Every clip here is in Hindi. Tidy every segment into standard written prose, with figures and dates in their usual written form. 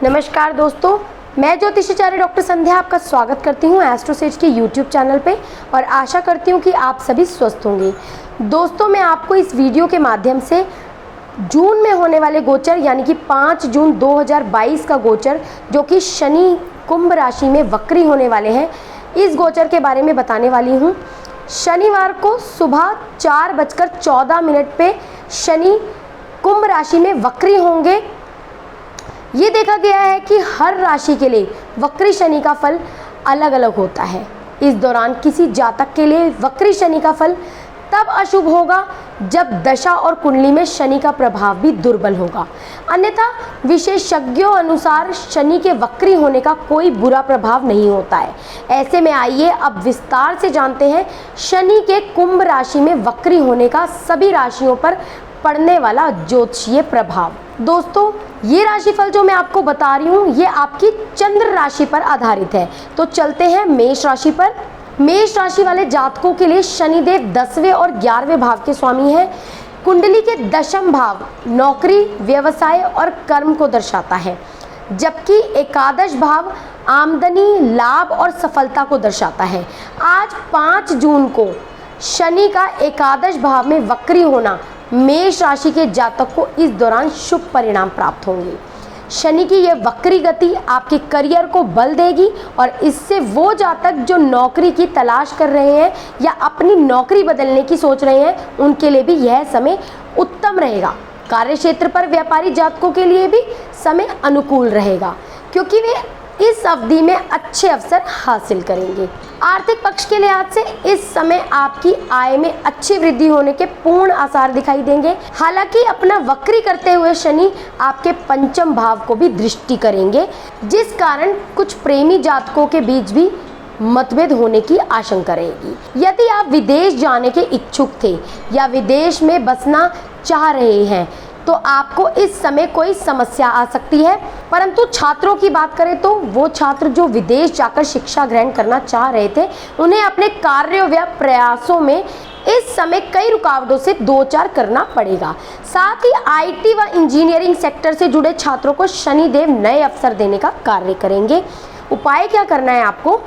नमस्कार दोस्तों, मैं ज्योतिषाचार्य डॉक्टर संध्या आपका स्वागत करती हूं एस्ट्रोसेज के यूट्यूब चैनल पे और आशा करती हूं कि आप सभी स्वस्थ होंगे। दोस्तों, मैं आपको इस वीडियो के माध्यम से जून में होने वाले गोचर यानी कि 5 जून 2022 का गोचर जो कि शनि कुंभ राशि में वक्री होने वाले हैं, इस गोचर के बारे में बताने वाली हूँ। शनिवार को सुबह 4:14 पे शनि कुंभ राशि में वक्री होंगे। ये देखा गया है कि हर राशि के लिए वक्री शनि का फल अलग अलग होता है। इस दौरान किसी जातक के लिए वक्री शनि का फल तब अशुभ होगा जब दशा और कुंडली में शनि का प्रभाव भी दुर्बल होगा, अन्यथा विशेषज्ञों अनुसार शनि के वक्री होने का कोई बुरा प्रभाव नहीं होता है। ऐसे में आइए अब विस्तार से जानते हैं शनि के कुंभ राशि में वक्री होने का सभी राशियों पर पड़ने वाला ज्योतिषीय प्रभाव। दोस्तों, ये राशिफल जो मैं आपको बता रही हूँ ये आपकी चंद्र राशि पर आधारित है। तो चलते हैं मेष राशि पर। मेष राशि वाले जातकों के लिए शनिदेव 10वें और 11वें भाव के स्वामी हैं। कुंडली के दशम भाव नौकरी, व्यवसाय और कर्म को दर्शाता है, जबकि एकादश भाव आमदनी, लाभ और सफलता को दर्शाता है। आज 5 जून को शनि का एकादश भाव में वक्री होना मेष राशि के जातक को इस दौरान शुभ परिणाम प्राप्त होंगे। शनि की यह वक्री गति आपके करियर को बल देगी और इससे वो जातक जो नौकरी की तलाश कर रहे हैं या अपनी नौकरी बदलने की सोच रहे हैं उनके लिए भी यह समय उत्तम रहेगा। कार्यक्षेत्र पर व्यापारी जातकों के लिए भी समय अनुकूल रहेगा क्योंकि वे इस अवधि में अच्छे अवसर हासिल करेंगे। आर्थिक पक्ष के लिहाज से इस समय आपकी आय में अच्छी वृद्धि होने के पूर्ण आसार दिखाई देंगे। हालांकि अपना वक्री करते हुए शनि आपके पंचम भाव को भी दृष्टि करेंगे, जिस कारण कुछ प्रेमी जातकों के बीच भी मतभेद होने की आशंका रहेगी। यदि आप विदेश जाने के इच्छुक थे या विदेश में बसना चाह रहे हैं तो आपको इस समय कोई समस्या आ सकती है, परंतु छात्रों की बात करें तो वो छात्र जो विदेश जाकर शिक्षा ग्रहण करना चाह रहे थे उन्हें अपने कार्यों व प्रयासों में इस समय कई रुकावटों से दो चार करना पड़ेगा। साथ ही आईटी व इंजीनियरिंग सेक्टर से जुड़े छात्रों को शनिदेव नए अवसर देने का कार्य करेंगे। उपाय क्या करना है आपको?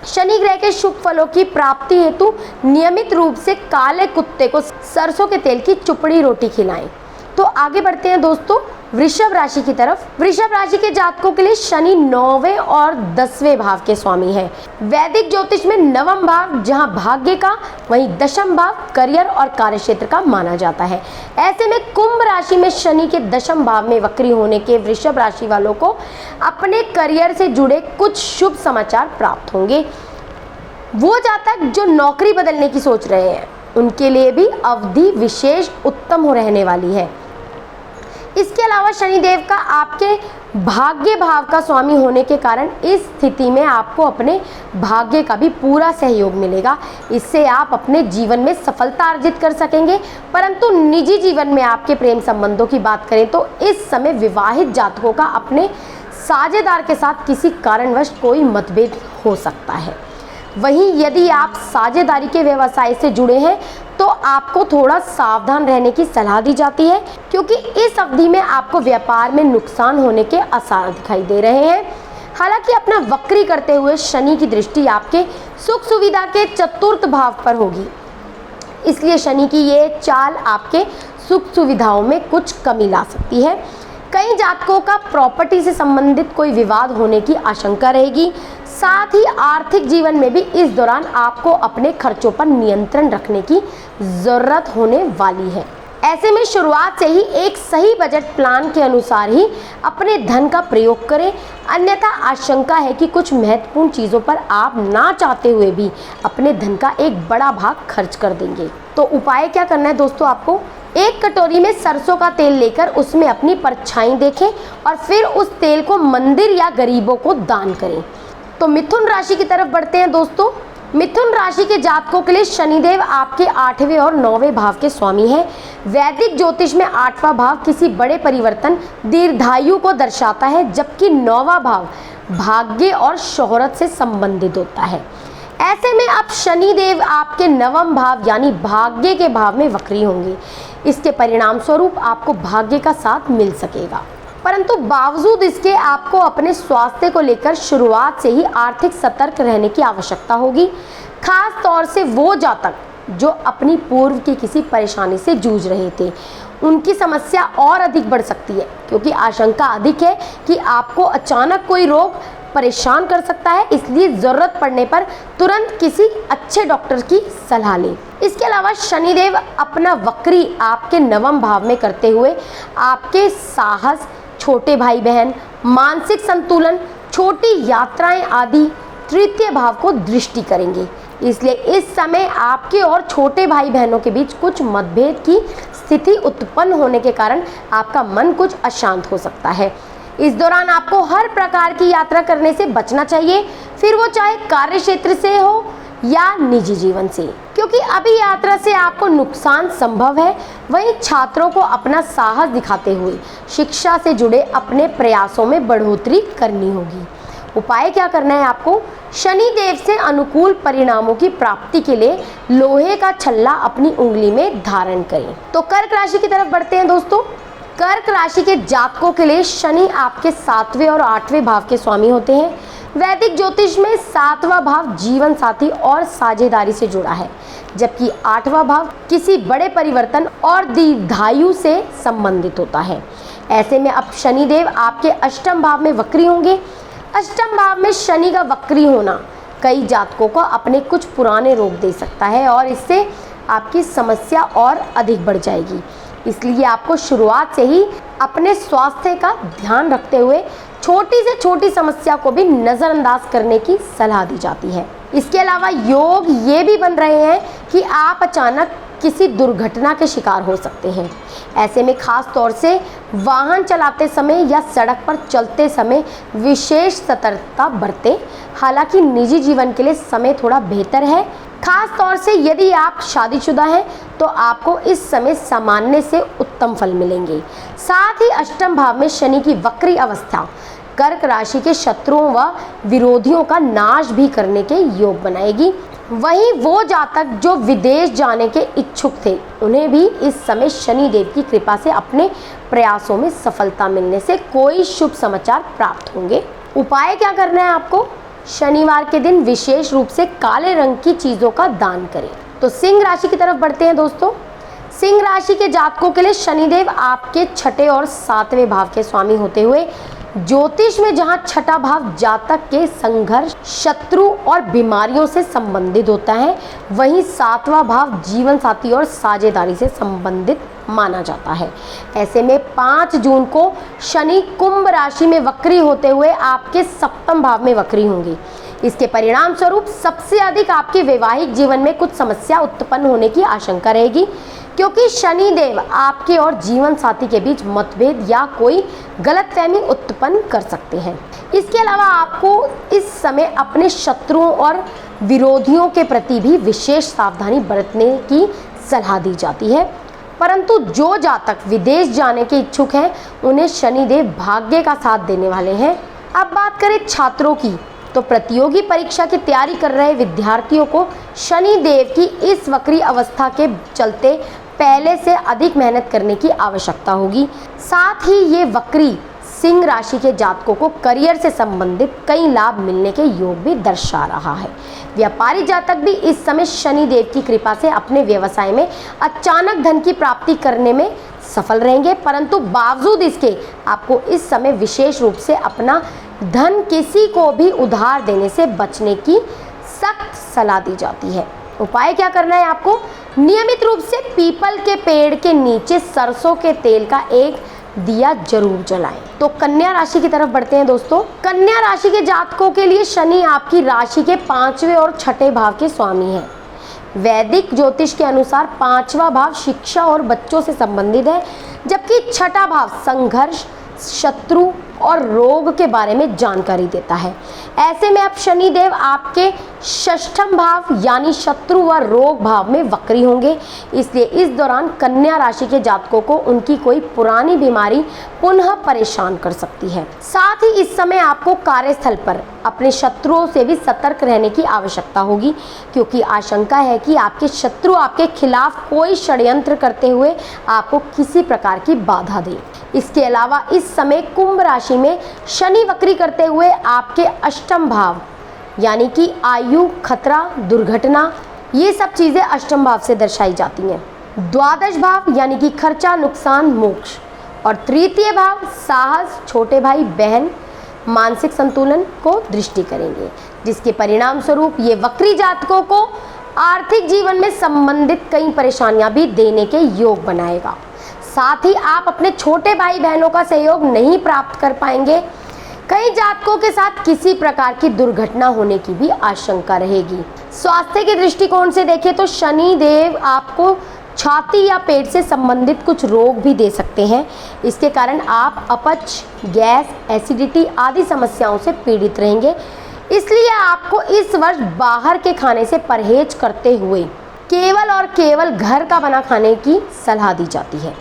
शनि ग्रह के शुभ फलों की प्राप्ति हेतु नियमित रूप से काले कुत्ते को सरसों के तेल की चुपड़ी रोटी खिलाएं। तो आगे बढ़ते हैं दोस्तों वृषभ राशि की तरफ। वृषभ राशि के जातकों के लिए शनि 9वें और 10वें भाव के स्वामी हैं। वैदिक ज्योतिष में नवम भाव जहां भाग्य का, वहीं दशम भाव करियर और कार्यक्षेत्र का माना जाता है। ऐसे में कुंभ राशि में शनि के दशम भाव में वक्री होने के वृषभ राशि वालों को अपने करियर से जुड़े कुछ शुभ समाचार प्राप्त होंगे। वो जातक जो नौकरी बदलने की सोच रहे हैं उनके लिए भी अवधि विशेष उत्तम हो रहने वाली है। इसके अलावा शनिदेव का आपके भाग्य भाव का स्वामी होने के कारण इस स्थिति में आपको अपने भाग्य का भी पूरा सहयोग मिलेगा। इससे आप अपने जीवन में सफलता अर्जित कर सकेंगे। परंतु निजी जीवन में आपके प्रेम संबंधों की बात करें तो इस समय विवाहित जातकों का अपने साझेदार के साथ किसी कारणवश कोई मतभेद हो सकता है। वहीं यदि आप साझेदारी के व्यवसाय से जुड़े हैं तो आपको थोड़ा सावधान रहने की सलाह दी जाती है क्योंकि इस अवधि में आपको व्यापार में नुकसान होने के आसार दिखाई दे रहे हैं। हालांकि अपना वक्री करते हुए शनि की दृष्टि आपके सुख सुविधा के चतुर्थ भाव पर होगी, इसलिए शनि की ये चाल आपके सुख सुविधाओं में कुछ कमी ला सकती है। कई जातकों का प्रॉपर्टी से संबंधित कोई विवाद होने की आशंका रहेगी। साथ ही आर्थिक जीवन में भी इस दौरान आपको अपने खर्चों पर नियंत्रण रखने की जरूरत होने वाली है। ऐसे में शुरुआत से ही एक सही बजट प्लान के अनुसार ही अपने धन का प्रयोग करें, अन्यथा आशंका है कि कुछ महत्वपूर्ण चीज़ों पर आप ना चाहते हुए भी अपने धन का एक बड़ा भाग खर्च कर देंगे। तो उपाय क्या करना है दोस्तों? आपको एक कटोरी में सरसों का तेल लेकर उसमें अपनी परछाई देखें और फिर उस तेल को मंदिर या गरीबों को दान करें। तो मिथुन राशि की तरफ बढ़ते हैं दोस्तों। मिथुन राशि के जातकों के लिए शनिदेव आपके 8वें और 9वें भाव के स्वामी हैं। वैदिक ज्योतिष में 8वां भाव किसी बड़े परिवर्तन, दीर्घायु को दर्शाता है, जबकि 9वां भाव भाग्य और शोहरत से संबंधित होता है। ऐसे में अब शनिदेव आपके 9वें भाव यानी भाग्य के भाव में वक्री होंगे। इसके परिणाम स्वरूप आपको भाग्य का साथ मिल सकेगा परंतु बावजूद इसके आपको अपने स्वास्थ्य को लेकर शुरुआत से ही आर्थिक सतर्क रहने की आवश्यकता होगी। खास तौर से वो जातक जो अपनी पूर्व की किसी परेशानी से जूझ रहे थे, उनकी समस्या और अधिक बढ़ सकती है, क्योंकि आशंका अधिक है कि आपको अचानक कोई रोग परेशान कर सकता है। इसलिए ज़रूरत पड़ने पर तुरंत किसी अच्छे डॉक्टर की सलाह लें। इसके अलावा शनिदेव अपना वक्री आपके नवम भाव में करते हुए आपके साहस, छोटे भाई बहन, मानसिक संतुलन, छोटी यात्राएं आदि तृतीय भाव को दृष्टि करेंगे। इसलिए इस समय आपके और छोटे भाई बहनों के बीच कुछ मतभेद की स्थिति उत्पन्न होने के कारण आपका मन कुछ अशांत हो सकता है। इस दौरान आपको हर प्रकार की यात्रा करने से बचना चाहिए, फिर वो चाहे कार्य क्षेत्र से हो या निजी जीवन से, क्योंकि अभी यात्रा से आपको नुकसान संभव है। वहीं छात्रों को अपना साहस दिखाते हुए शिक्षा से जुड़े अपने प्रयासों में बढ़ोतरी करनी होगी। उपाय क्या करना है आपको? शनि देव से अनुकूल परिणामों की प्राप्ति के लिए लोहे का छल्ला अपनी उंगली में धारण करें। तो कर्क राशि की तरफ बढ़ते हैं दोस्तों। कर्क राशि के जातकों के लिए शनि आपके 7वें और 8वें भाव के स्वामी होते हैं। वैदिक ज्योतिष में 7वां भाव जीवन साथी और साझेदारी से जुड़ा है, जबकि 8वां भाव किसी बड़े परिवर्तन और दीर्घायु से संबंधित होता है। ऐसे में अब शनिदेव आपके अष्टम भाव में वक्री होंगे। अष्टम भाव में शनि का वक्री होना कई जातकों को अपने कुछ पुराने रोग दे सकता है और इससे आपकी समस्या और अधिक बढ़ जाएगी। इसलिए आपको शुरुआत से ही अपने स्वास्थ्य का ध्यान रखते हुए छोटी से छोटी समस्या को भी नज़रअंदाज करने की सलाह दी जाती है। इसके अलावा योग ये भी बन रहे हैं कि आप अचानक किसी दुर्घटना के शिकार हो सकते हैं। ऐसे में खास तौर से वाहन चलाते समय या सड़क पर चलते समय विशेष सतर्कता बरतें। हालांकि निजी जीवन के लिए समय थोड़ा बेहतर है। खास तौर से यदि आप शादीशुदा हैं तो आपको इस समय सामान्य से उत्तम फल मिलेंगे। साथ ही अष्टम भाव में शनि की वक्री अवस्था कर्क राशि के शत्रुओं व विरोधियों का नाश भी करने के योग बनाएगी। वहीं वो जातक जो विदेश जाने के इच्छुक थे, उन्हें भी इस समय शनि देव की कृपा से अपने प्रयासों में सफलता मिलने से कोई शुभ समाचार प्राप्त होंगे। उपाय क्या करना है आपको? शनिवार के दिन विशेष रूप से काले रंग की चीज़ों का दान करें। तो सिंह राशि की तरफ बढ़ते हैं दोस्तों। सिंह राशि के जातकों के लिए शनिदेव आपके 6ठे और 7वें भाव के स्वामी होते हुए ज्योतिष में जहां 6ठा भाव जातक के संघर्ष, शत्रु और बीमारियों से संबंधित होता है, वहीं 7वां भाव जीवन साथी और साझेदारी से संबंधित माना जाता है। ऐसे में 5 जून को शनि कुंभ राशि में वक्री होते हुए आपके 7वें भाव में वक्री होंगे। इसके परिणाम स्वरूप सबसे अधिक आपके वैवाहिक जीवन में कुछ समस्या उत्पन्न होने की आशंका रहेगी, क्योंकि शनि देव आपके और जीवन साथी के बीच मतभेद या कोई गलतफहमी उत्पन्न कर सकते हैं। इसके अलावा आपको इस समय अपने शत्रुओं और विरोधियों के प्रति भी विशेष सावधानी बरतने की सलाह दी जाती है। परंतु जो जातक विदेश जाने के इच्छुक हैं, उन्हें शनिदेव भाग्य का साथ देने वाले हैं। अब बात करें छात्रों की, तो प्रतियोगी परीक्षा की तैयारी कर रहे विद्यार्थियों को शनि देव की इस वक्री अवस्था के चलते पहले से अधिक मेहनत करने की आवश्यकता होगी। साथ ही ये वक्री सिंह राशि के जातकों को करियर से संबंधित कई लाभ मिलने के योग भी दर्शा रहा है। व्यापारी जातक भी इस समय शनि देव की कृपा से अपने व्यवसाय में अचानक धन की प्राप्ति करने में सफल रहेंगे, परंतु बावजूद इसके आपको इस समय विशेष रूप से अपना धन किसी को भी उधार देने से बचने की सख्त सलाह दी जाती है। उपाय क्या करना है आपको? नियमित रूप से पीपल के पेड़ के नीचे सरसों के तेल का एक दिया जरूर जलाएं। तो कन्या राशि की तरफ बढ़ते हैं दोस्तों। कन्या राशि के जातकों के लिए शनि आपकी राशि के 5वें और 6ठे भाव के स्वामी हैं। वैदिक ज्योतिष के अनुसार 5वां भाव शिक्षा और बच्चों से संबंधित है, जबकि 6ठा भाव संघर्ष, शत्रु और रोग के बारे में जानकारी देता है। ऐसे में अब शनिदेव आपके षष्ठम भाव यानी शत्रु व रोग भाव में वक्री होंगे। इसलिए इस दौरान कन्या राशि के जातकों को उनकी कोई पुरानी बीमारी पुनः परेशान कर सकती है। साथ ही इस समय आपको कार्यस्थल पर अपने शत्रुओं से भी सतर्क रहने की आवश्यकता होगी, क्योंकि आशंका है कि आपके शत्रु आपके खिलाफ कोई षड्यंत्र करते हुए आपको किसी प्रकार की बाधा दे। इसके अलावा इस समय कुंभ राशि में शनि वक्री करते हुए आपके अष्टम भाव यानी कि आयु, खतरा, दुर्घटना, ये सब चीज़ें अष्टम भाव से दर्शाई जाती हैं। द्वादश भाव यानी कि खर्चा, नुकसान, मोक्ष और तृतीय भाव साहस, छोटे भाई बहन, मानसिक संतुलन को दृष्टि करेंगे, जिसके परिणाम स्वरूप ये वक्री जातकों को आर्थिक जीवन में संबंधित कई परेशानियां भी देने के योग बनाएगा। साथ ही आप अपने छोटे भाई बहनों का सहयोग नहीं प्राप्त कर पाएंगे। कई जातकों के साथ किसी प्रकार की दुर्घटना होने की भी आशंका रहेगी। स्वास्थ्य के दृष्टिकोण से देखें तो शनि देव आपको छाती या पेट से संबंधित कुछ रोग भी दे सकते हैं। इसके कारण आप अपच, गैस, एसिडिटी आदि समस्याओं से पीड़ित रहेंगे। इसलिए आपको इस वर्ष बाहर के खाने से परहेज करते हुए केवल और केवल घर का बना खाने की सलाह दी जाती है।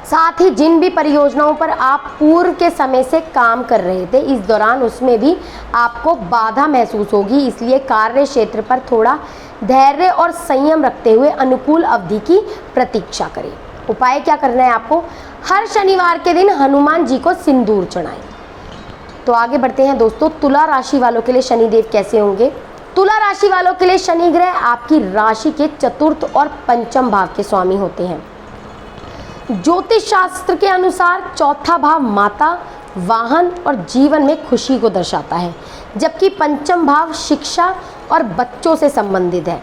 साथ ही जिन भी परियोजनाओं पर आप पूर्व के समय से काम कर रहे थे, इस दौरान उसमें भी आपको बाधा महसूस होगी। इसलिए कार्य क्षेत्र पर थोड़ा धैर्य और संयम रखते हुए अनुकूल अवधि की प्रतीक्षा करें। उपाय क्या करना है आपको? हर शनिवार के दिन हनुमान जी को सिंदूर चढ़ाएं। तो आगे बढ़ते हैं दोस्तों, तुला राशि वालों के लिए शनिदेव कैसे होंगे। तुला राशि वालों के लिए शनि ग्रह आपकी राशि के चतुर्थ और पंचम भाव के स्वामी होते हैं। ज्योतिष शास्त्र के अनुसार चौथा भाव माता, वाहन और जीवन में खुशी को दर्शाता है, जबकि पंचम भाव शिक्षा और बच्चों से संबंधित है।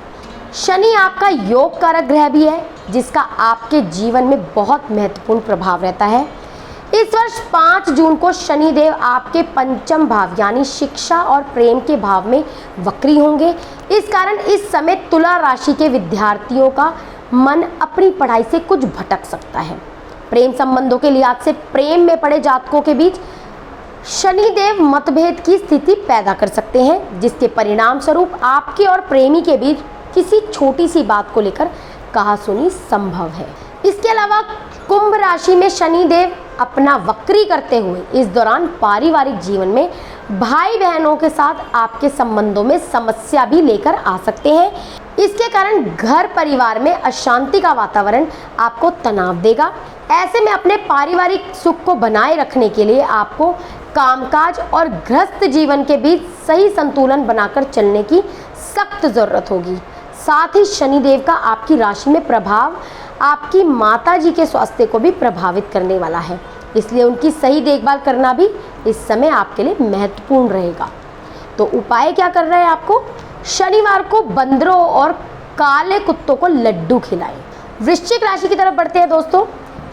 शनि आपका योग कारक ग्रह भी है, जिसका आपके जीवन में बहुत महत्वपूर्ण प्रभाव रहता है। इस वर्ष 5 जून को शनिदेव आपके पंचम भाव यानी शिक्षा और प्रेम के भाव में वक्री होंगे। इस कारण इस समय तुला राशि के विद्यार्थियों का मन अपनी पढ़ाई से कुछ भटक सकता है। प्रेम संबंधों के लिहाज से प्रेम में पड़े जातकों के बीच शनिदेव मतभेद की स्थिति पैदा कर सकते हैं, जिसके परिणाम स्वरूप आपके और प्रेमी के बीच किसी छोटी सी बात को लेकर कहासुनी संभव है। इसके अलावा कुंभ राशि में शनिदेव अपना वक्री करते हुए इस दौरान पारिवारिक जीवन में भाई बहनों के साथ आपके संबंधों में समस्या भी लेकर आ सकते हैं। इसके कारण घर परिवार में अशांति का वातावरण आपको तनाव देगा। ऐसे में अपने पारिवारिक सुख को बनाए रखने के लिए आपको कामकाज और गृहस्थ जीवन के बीच सही संतुलन बनाकर चलने की सख्त ज़रूरत होगी। साथ ही शनिदेव का आपकी राशि में प्रभाव आपकी माता जी के स्वास्थ्य को भी प्रभावित करने वाला है, इसलिए उनकी सही देखभाल करना भी इस समय आपके लिए महत्वपूर्ण रहेगा। तो उपाय क्या करना है आपको? शनिवार को बंदरों और काले कुत्तों को लड्डू खिलाएं। वृश्चिक राशि की तरफ बढ़ते हैं दोस्तों।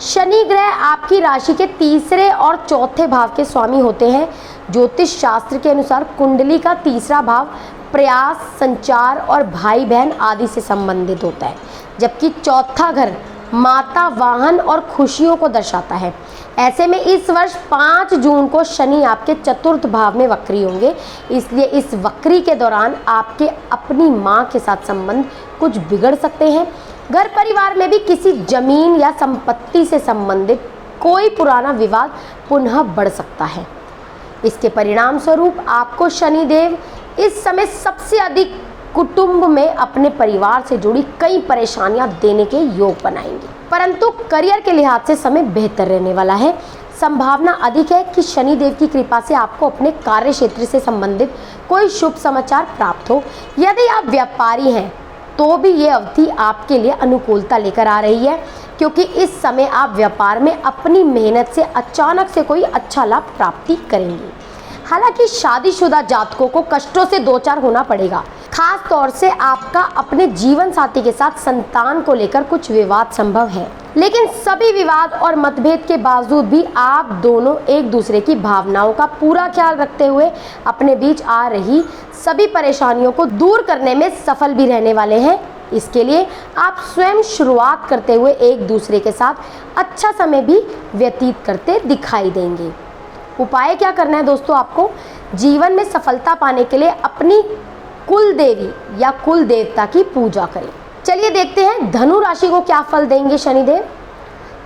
शनि ग्रह आपकी राशि के तीसरे और चौथे भाव के स्वामी होते हैं। ज्योतिष शास्त्र के अनुसार कुंडली का तीसरा भाव प्रयास, संचार और भाई बहन आदि से संबंधित होता है, जबकि चौथा घर माता, वाहन और खुशियों को दर्शाता है। ऐसे में इस वर्ष 5 जून को शनि आपके चतुर्थ भाव में वक्री होंगे। इसलिए इस वक्री के दौरान आपके अपनी मां के साथ संबंध कुछ बिगड़ सकते हैं। घर परिवार में भी किसी जमीन या संपत्ति से संबंधित कोई पुराना विवाद पुनः बढ़ सकता है। इसके परिणाम स्वरूप आपको शनिदेव इस समय सबसे अधिक कुटुंब में अपने परिवार से जुड़ी कई परेशानियां देने के योग बनाएंगे, परंतु करियर के लिहाज से समय बेहतर रहने वाला है। संभावना अधिक है कि शनिदेव की कृपा से आपको अपने कार्य क्षेत्र से संबंधित कोई शुभ समाचार प्राप्त हो। यदि आप व्यापारी हैं तो भी ये अवधि आपके लिए अनुकूलता लेकर आ रही है, क्योंकि इस समय आप व्यापार में अपनी मेहनत से अचानक से कोई अच्छा लाभ प्राप्ति करेंगे। हालांकि शादीशुदा जातकों को कष्टों से दो चार होना पड़ेगा। खास तौर से आपका अपने जीवन साथी के साथ संतान को लेकर कुछ विवाद संभव है, लेकिन सभी विवाद और मतभेद के बावजूद भी आप दोनों एक दूसरे की भावनाओं का पूरा ख्याल रखते हुए अपने बीच आ रही सभी परेशानियों को दूर करने में सफल भी रहने वाले हैं। इसके लिए आप स्वयं शुरुआत करते हुए एक दूसरे के साथ अच्छा समय भी व्यतीत करते दिखाई देंगे। उपाय क्या करना है दोस्तों? आपको जीवन में सफलता पाने के लिए अपनी कुल देवी या कुल देवता की पूजा करें। चलिए देखते हैं धनु राशि को क्या फल देंगे शनिदेव।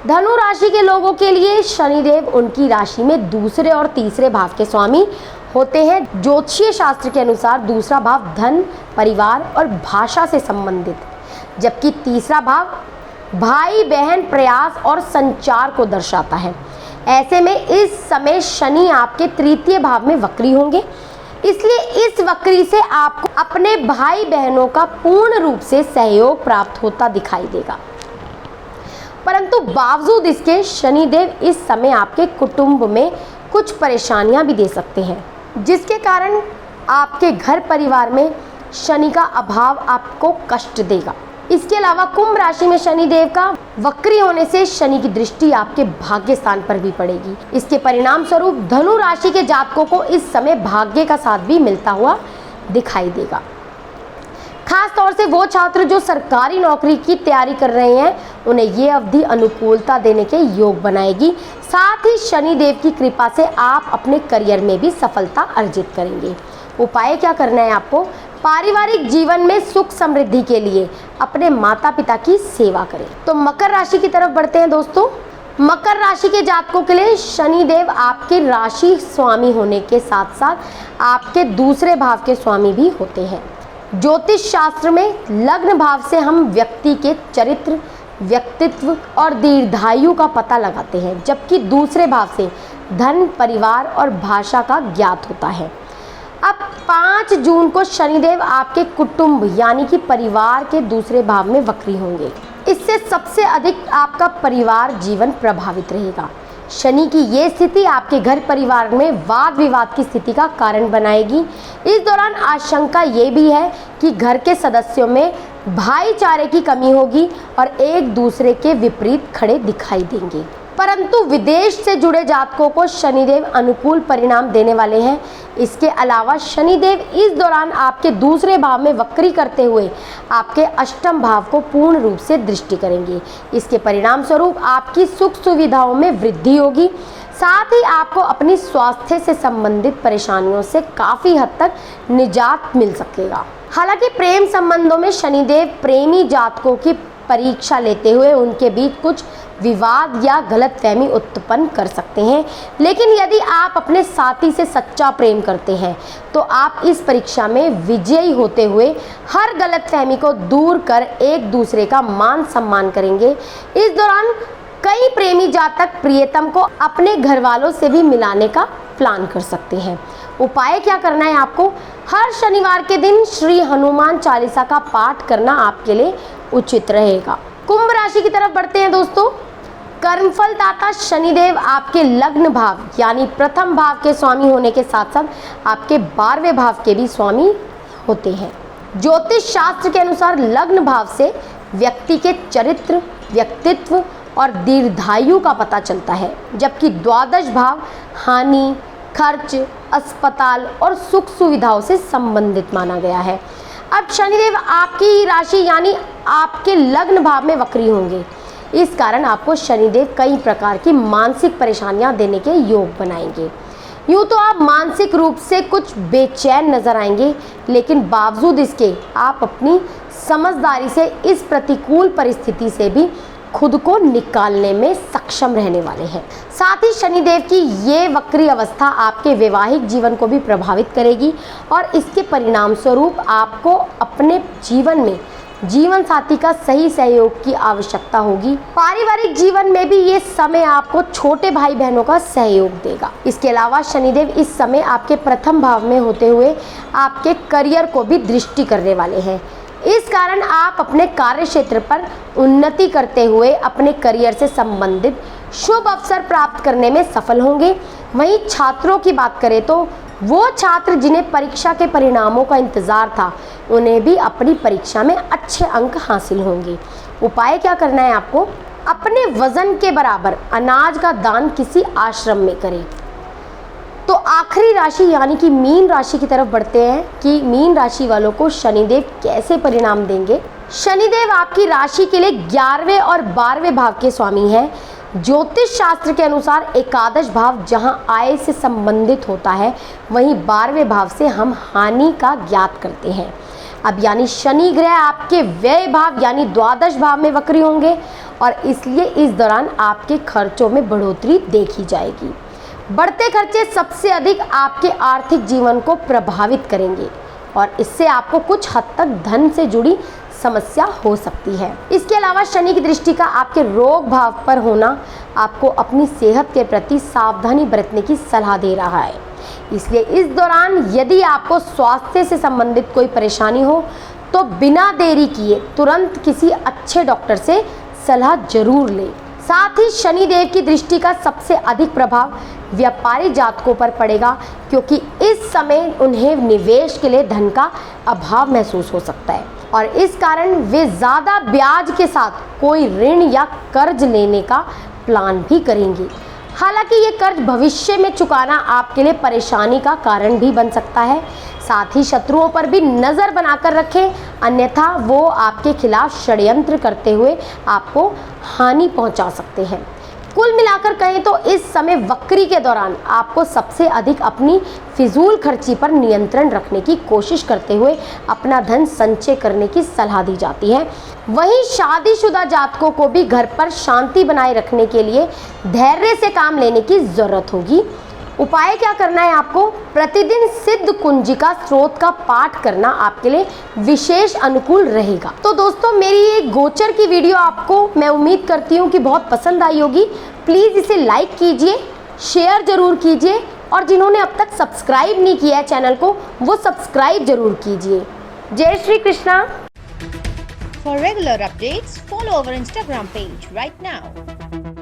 धनु राशि के लोगों के लिए शनिदेव उनकी राशि में दूसरे और तीसरे भाव के स्वामी होते हैं। ज्योतिषीय शास्त्र के अनुसार दूसरा भाव धन, परिवार और भाषा से संबंधित, जबकि तीसरा भाव भाई बहन, प्रयास और संचार को दर्शाता है। ऐसे में इस समय शनि आपके तृतीय भाव में वक्री होंगे, इसलिए इस वक्री से आपको अपने भाई बहनों का पूर्ण रूप से सहयोग प्राप्त होता दिखाई देगा। परंतु बावजूद इसके शनिदेव इस समय आपके कुटुंब में कुछ परेशानियां भी दे सकते हैं, जिसके कारण आपके घर परिवार में शनि का अभाव आपको कष्ट देगा। इसके अलावा कुंभ राशि में शनिदेव का वक्री होने से शनि की दृष्टि आपके भाग्य स्थान पर भी पड़ेगी। इसके परिणाम स्वरूप धनु राशि के जातकों को इस समय भाग्य का साथ भी मिलता हुआ दिखाई देगा। खास तौर से वो छात्र जो सरकारी नौकरी की तैयारी कर रहे हैं, उन्हें ये अवधि अनुकूलता देने के योग बनाएगी। साथ ही शनिदेव की कृपा से आप अपने करियर में भी सफलता अर्जित करेंगे। उपाय क्या करना है आपको? पारिवारिक जीवन में सुख समृद्धि के लिए अपने माता पिता की सेवा करें। तो मकर राशि की तरफ बढ़ते हैं दोस्तों। मकर राशि के जातकों के लिए शनिदेव आपके राशि स्वामी होने के साथ साथ आपके दूसरे भाव के स्वामी भी होते हैं। ज्योतिष शास्त्र में लग्न भाव से हम व्यक्ति के चरित्र, व्यक्तित्व और दीर्घायु का पता लगाते हैं, जबकि दूसरे भाव से धन, परिवार और भाषा का ज्ञात होता है। अब 5 जून को शनिदेव आपके कुटुंब यानी कि परिवार के दूसरे भाव में वक्री होंगे। इससे सबसे अधिक आपका परिवार जीवन प्रभावित रहेगा। शनि की ये स्थिति आपके घर परिवार में वाद विवाद की स्थिति का कारण बनाएगी। इस दौरान आशंका ये भी है कि घर के सदस्यों में भाईचारे की कमी होगी और एक दूसरे के विपरीत खड़े दिखाई देंगे। परंतु विदेश से जुड़े जातकों को शनिदेव अनुकूल परिणाम देने वाले हैं। इसके अलावा शनिदेव इस दौरान आपके दूसरे भाव में वक्री करते हुए आपके अष्टम भाव को पूर्ण रूप से दृष्टि करेंगे। इसके परिणाम स्वरूप आपकी सुख सुविधाओं में वृद्धि होगी। साथ ही आपको अपनी स्वास्थ्य से संबंधित परेशानियों से काफ़ी हद तक निजात मिल सकेगा। हालांकि प्रेम संबंधों में शनिदेव प्रेमी जातकों की परीक्षा लेते हुए उनके बीच कुछ विवाद या गलतफहमी उत्पन्न कर सकते हैं। लेकिन यदि आप अपने साथी से सच्चा प्रेम करते हैं तो आप इस परीक्षा में विजयी होते हुए हर गलतफहमी को दूर कर एक दूसरे का मान सम्मान करेंगे। इस दौरान कई प्रेमी जातक प्रियतम को अपने घर वालों से भी मिलाने का प्लान कर सकते हैं। उपाय क्या करना है आपको? हर शनिवार के दिन श्री हनुमान चालीसा का पाठ करना आपके लिए उचित रहेगा। कुंभ राशि की तरफ बढ़ते हैं दोस्तों। कर्मफल दाता शनिदेव आपके लग्न भाव यानी प्रथम भाव के स्वामी होने के साथ साथ आपके 12वें भाव के भी स्वामी होते हैं। ज्योतिष शास्त्र के अनुसार लग्न भाव से व्यक्ति के चरित्र, व्यक्तित्व और दीर्घायु का पता चलता है, जबकि द्वादश भाव हानि, खर्च, अस्पताल और सुख सुविधाओं से संबंधित माना गया है। अब शनिदेव आपकी राशि यानी आपके लग्न भाव में वक्री होंगे। इस कारण आपको शनिदेव कई प्रकार की मानसिक परेशानियां देने के योग बनाएंगे। यूँ तो आप मानसिक रूप से कुछ बेचैन नजर आएंगे, लेकिन बावजूद इसके आप अपनी समझदारी से इस प्रतिकूल परिस्थिति से भी खुद को निकालने में सक्षम रहने वाले हैं। साथ ही शनिदेव की ये वक्री अवस्था आपके वैवाहिक जीवन को भी प्रभावित करेगी और इसके परिणाम स्वरूप आपको अपने जीवन में जीवन साथी का सही सहयोग की आवश्यकता होगी। पारिवारिक जीवन में भी ये समय आपको छोटे भाई बहनों का सहयोग देगा। इसके अलावा शनिदेव इस समय आपके प्रथम भाव में होते हुए आपके करियर को भी दृष्टि करने वाले हैं। इस कारण आप अपने कार्य क्षेत्र पर उन्नति करते हुए अपने करियर से संबंधित शुभ अवसर प्राप्त करने में सफल होंगे। वहीं छात्रों की बात करें तो वो छात्र जिन्हें परीक्षा के परिणामों का इंतज़ार था, उन्हें भी अपनी परीक्षा में अच्छे अंक हासिल होंगे। उपाय क्या करना है आपको? अपने वजन के बराबर अनाज का दान किसी आश्रम में करें। तो आखिरी राशि यानी कि मीन राशि की तरफ बढ़ते हैं कि मीन राशि वालों को शनिदेव कैसे परिणाम देंगे। शनिदेव आपकी राशि के लिए 11वें और 12वें भाव के स्वामी हैं। ज्योतिष शास्त्र के अनुसार एकादश भाव जहां आय से संबंधित होता है, वहीं 12वें भाव से हम हानि का ज्ञात करते हैं। अब यानी शनि ग्रह आपके व्यय भाव यानी द्वादश भाव में वक्री होंगे और इसलिए इस दौरान आपके खर्चों में बढ़ोतरी देखी जाएगी। बढ़ते खर्चे सबसे अधिक आपके आर्थिक जीवन को प्रभावित करेंगे और इससे आपको कुछ हद तक धन से जुड़ी समस्या हो सकती है। इसके अलावा शनि की दृष्टि का आपके रोग भाव पर होना आपको अपनी सेहत के प्रति सावधानी बरतने की सलाह दे रहा है। इसलिए इस दौरान यदि आपको स्वास्थ्य से संबंधित कोई परेशानी हो तो बिना देरी किए तुरंत किसी अच्छे डॉक्टर से सलाह जरूर लें। साथ ही शनि देव की दृष्टि का सबसे अधिक प्रभाव व्यापारी जातकों पर पड़ेगा, क्योंकि इस समय उन्हें निवेश के लिए धन का अभाव महसूस हो सकता है और इस कारण वे ज़्यादा ब्याज के साथ कोई ऋण या कर्ज लेने का प्लान भी करेंगे। हालांकि ये कर्ज भविष्य में चुकाना आपके लिए परेशानी का कारण भी बन सकता है। साथ ही शत्रुओं पर भी नज़र बनाकर रखें, अन्यथा वो आपके खिलाफ षड्यंत्र करते हुए आपको हानि पहुंचा सकते हैं। कुल मिलाकर कहें तो इस समय वक्री के दौरान आपको सबसे अधिक अपनी फिजूल खर्ची पर नियंत्रण रखने की कोशिश करते हुए अपना धन संचय करने की सलाह दी जाती है। वहीं शादीशुदा जातकों को भी घर पर शांति बनाए रखने के लिए धैर्य से काम लेने की जरूरत होगी। उपाय क्या करना है आपको? प्रतिदिन सिद्ध कुंजिका स्रोत का पाठ करना आपके लिए विशेष अनुकूल रहेगा। तो दोस्तों, मेरी ये गोचर की वीडियो आपको मैं उम्मीद करती हूँ कि बहुत पसंद आई होगी। प्लीज़ इसे लाइक कीजिए, शेयर जरूर कीजिए और जिन्होंने अब तक सब्सक्राइब नहीं किया है चैनल को, वो सब्सक्राइब जरूर कीजिए। जय Shri Krishna. For regular updates, follow our Instagram page right now.